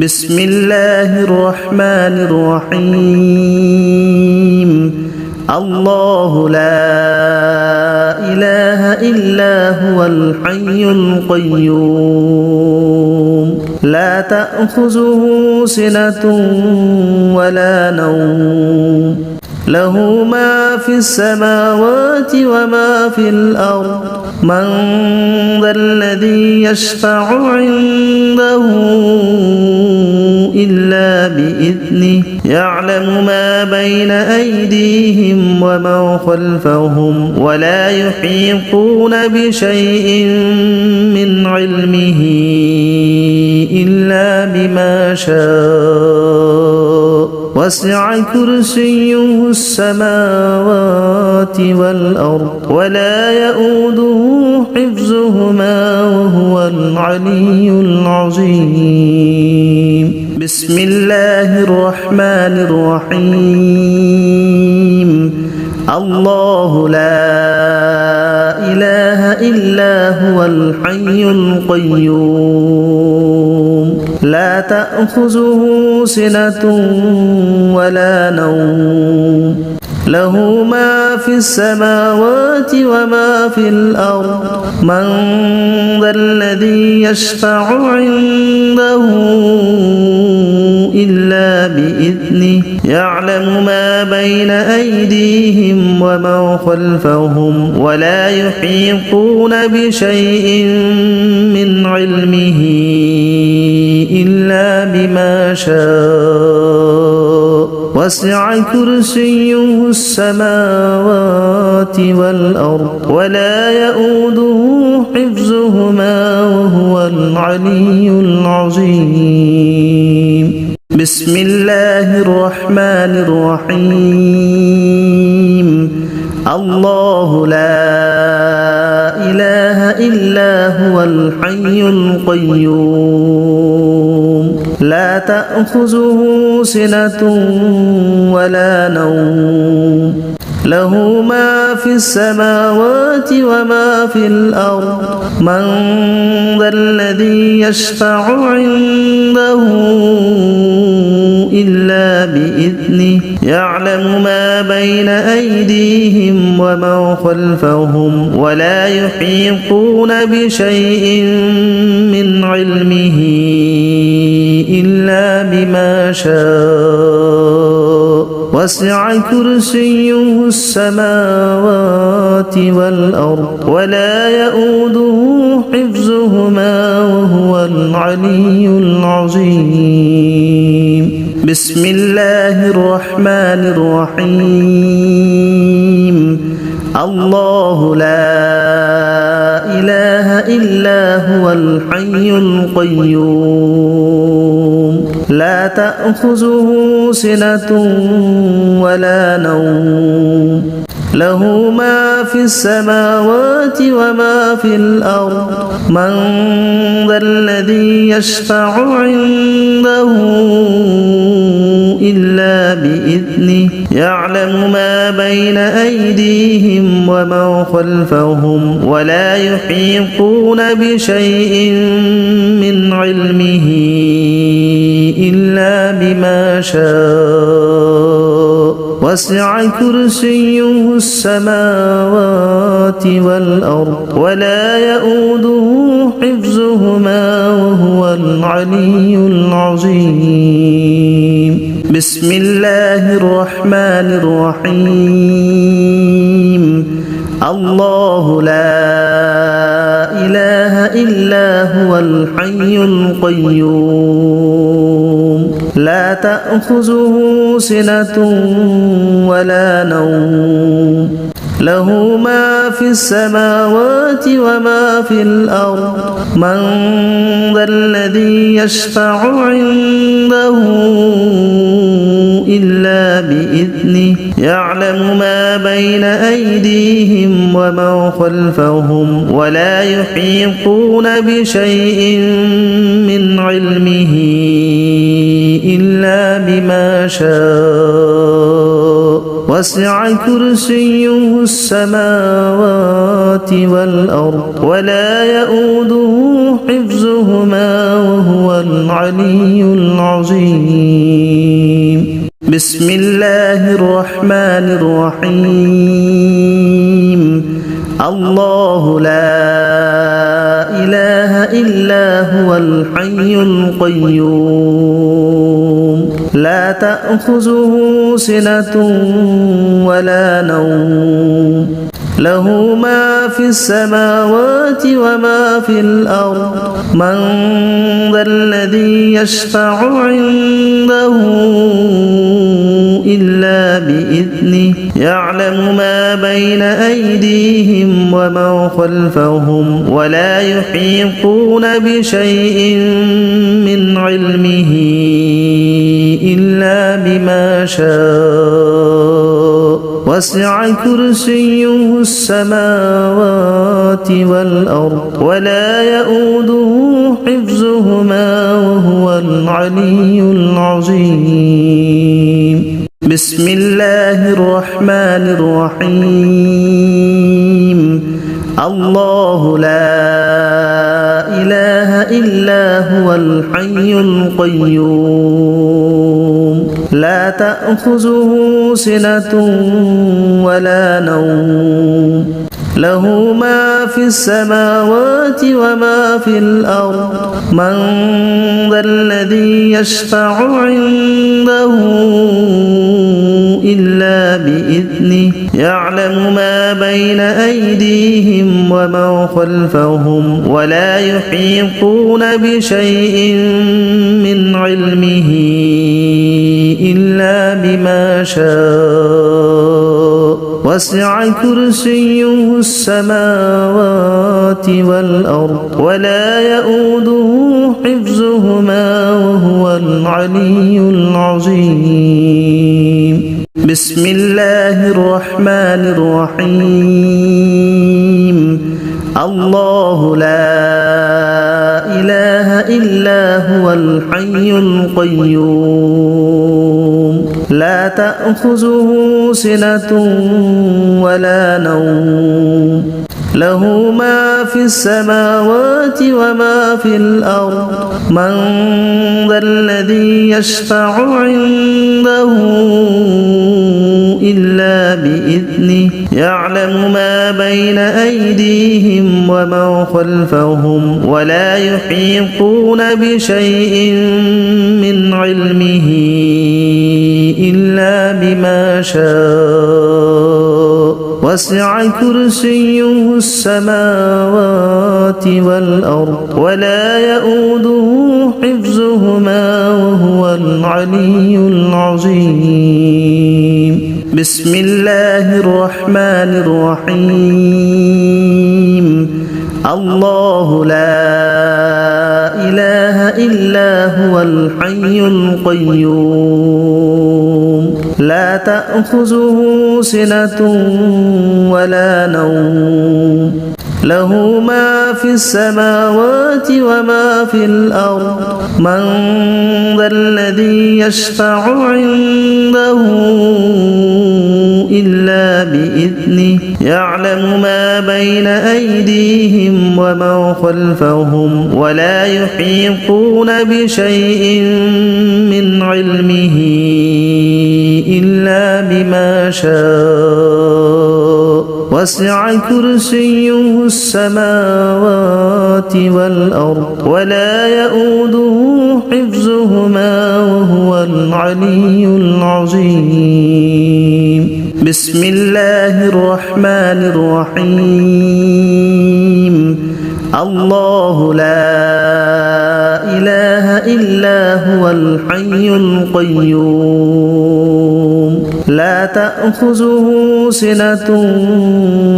بسم الله الرحمن الرحيم الله لا إله إلا هو الحي القيوم لا تأخذه سنة ولا نوم له ما في السماوات وما في الأرض من ذا الذي يشفع عنده إلا بإذنه يعلم ما بين أيديهم وما خلفهم ولا يحيطون بشيء من علمه إلا بما شاء وسع كرسيه السماوات والأرض ولا يؤوده حفظهما وهو العلي العظيم بسم الله الرحمن الرحيم الله لا إله إلا هو الحي القيوم لا تأخذه سنة ولا نوم له ما في السماوات وما في الأرض من ذا الذي يشفع عنده إلا بإذنه يعلم ما بين أيديهم وما خلفهم ولا يحيطون بشيء من علمه إلا بما شاء وسع كرسيه السماوات والأرض ولا يؤوده حفظهما وهو العلي العظيم بسم الله الرحمن الرحيم الله لا إله إلا هو الحي القيوم لا تأخذه سنة ولا نوم له ما في السماوات وما في الأرض من ذا الذي يشفع عنده إلا بإذنه يعلم ما بين أيديهم وما خلفهم ولا يحيطون بشيء من علمه إلا بما شاء وسع كرسيه السماوات والأرض ولا يؤوده حفظهما وهو العلي العظيم بسم الله الرحمن الرحيم الله لا إله إلا هو الحي القيوم لا تأخذه سنة ولا نوم له ما في السماوات وما في الأرض من ذا الذي يشفع عنده إلا بإذنه يعلم ما بين أيديهم وما خلفهم ولا يحيطون بشيء من علمه إلا بما شاء وسع كرسيه السماوات والأرض ولا يؤوده حفظهما وهو العلي العظيم بسم الله الرحمن الرحيم الله لا إله إلا هو الحي القيوم لا تأخذه سنة ولا نوم له ما في السماوات وما في الأرض من ذا الذي يشفع عنده إلا بإذنه يعلم ما بين أيديهم وما خلفهم ولا يحيطون بشيء من علمه إلا بما شاء وسع كرسيه السماوات والأرض ولا يؤوده حفظهما وهو العلي العظيم بسم الله الرحمن الرحيم الله لا إله إلا هو الحي القيوم لا تأخذه سنة ولا نوم له ما في السماوات وما في الأرض من ذا الذي يشفع عنده إلا بإذنه يعلم ما بين أيديهم وما خلفهم ولا يحيطون بشيء من علمه إلا بما شاء وسع كرسيه السماوات والأرض ولا يؤوده حفظهما وهو العلي العظيم بسم الله الرحمن الرحيم الله لا إله إلا هو الحي القيوم لا تأخذه سنة ولا نوم له ما في السماوات وما في الأرض من ذا الذي يشفع عنده إلا بإذنه يعلم ما بين أيديهم وما خلفهم ولا يحيطون بشيء من علمه إلا بما شاء وسع كرسيه السماوات والأرض ولا يؤوده حفظهما وهو العلي العظيم بسم الله الرحمن الرحيم الله لا إله إلا هو الحي القيوم لا تأخذه سنة ولا نوم له ما في السماوات وما في الأرض من ذا الذي يشفع عنده إلا بإذنه يعلم ما بين أيديهم وما خلفهم ولا يحيطون بشيء من علمه إلا بما شاء وسع كرسيه السماوات والأرض ولا يؤوده حفظهما وهو العلي العظيم بسم الله الرحمن الرحيم الله لا إله إلا هو الحي القيوم لا تأخذه سنة ولا نوم له ما في السماوات وما في الأرض من ذا الذي يشفع عنده إلا بإذنه يعلم ما بين أيديهم وما خلفهم ولا يحيطون بشيء من علمه إلا بما شاء وسع كرسيه السماوات والأرض ولا يؤوده حفظهما وهو العلي العظيم بسم الله الرحمن الرحيم الله لا إله إلا هو الحي القيوم لا تأخذه سنة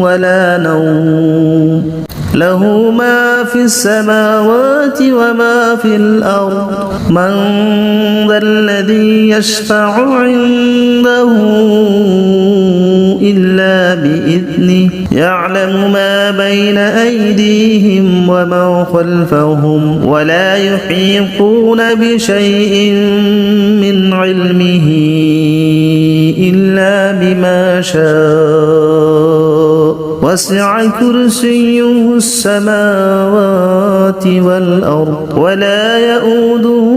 ولا نوم له ما في السماوات وما في الأرض من ذا الذي يشفع عنده إلا بإذنه يعلم ما بين أيديهم وما خلفهم ولا يحيطون بشيء من علمه إلا بما شاء وسع كرسيه السماوات والأرض ولا يؤوده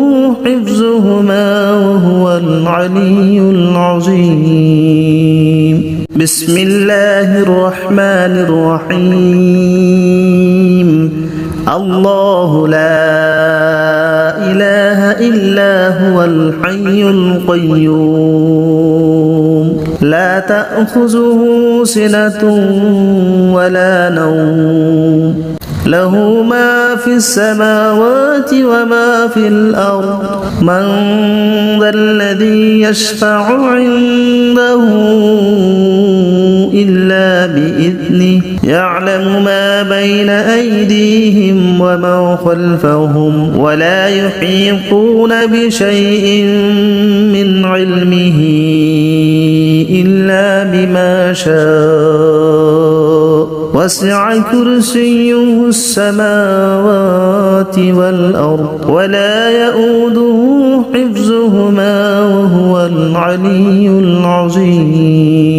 حفظهما وهو العلي العظيم. بسم الله الرحمن الرحيم. الله لا إله إلا هو الحي القيوم لا تأخذه سنة ولا نوم له ما في السماوات وما في الأرض من ذا الذي يشفع عنده إلا بإذنه يعلم ما بين أيديهم وما خلفهم ولا يحيطون بشيء من علمه إلا بما شاء وسع كرسيه السماوات والأرض ولا يؤوده حفظهما وهو العلي العظيم.